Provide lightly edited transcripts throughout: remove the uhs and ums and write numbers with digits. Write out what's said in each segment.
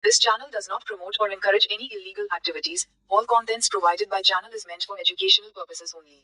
This channel does not promote or encourage any illegal activities. All contents provided by channel is meant for educational purposes only.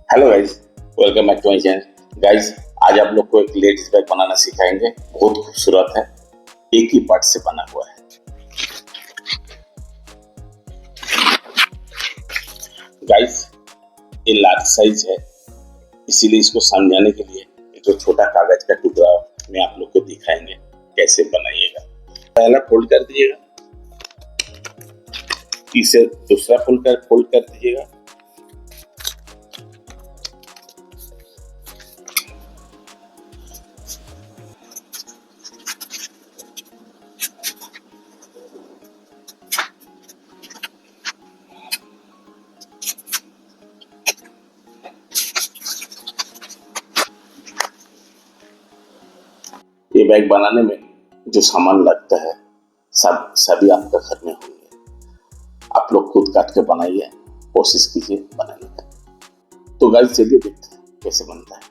Hello guys, welcome back to my channel. Guys, आज आप लोग को एक ladies bag बनाना सिखाएंगे। बहुत खूबसूरत है, एक ही पार्ट से बना हुआ है। गाइज, ये लार्ज साइज है, इसीलिए इसको समझाने के लिए एक तो छोटा कागज का टुकड़ा में आप लोग को दिखाएंगे कैसे बनाइएगा। पहला फोल्ड कर दीजिएगा, इसे दूसरा फोल्ड कर दीजिएगा। ये बैग बनाने में जो सामान लगता है सभी आपके घर में होंगे। आप लोग खुद काट के बनाइए, कोशिश कीजिए बनाने का। तो गाइस, चलिए देखते हैं कैसे बनता है।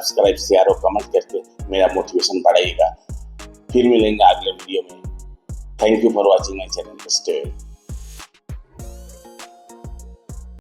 सब्सक्राइब, शेयर और कमेंट करके मेरा मोटिवेशन बढ़ाइएगा। फिर मिलेंगे अगले वीडियो में। Thank you for watching my channel. Stay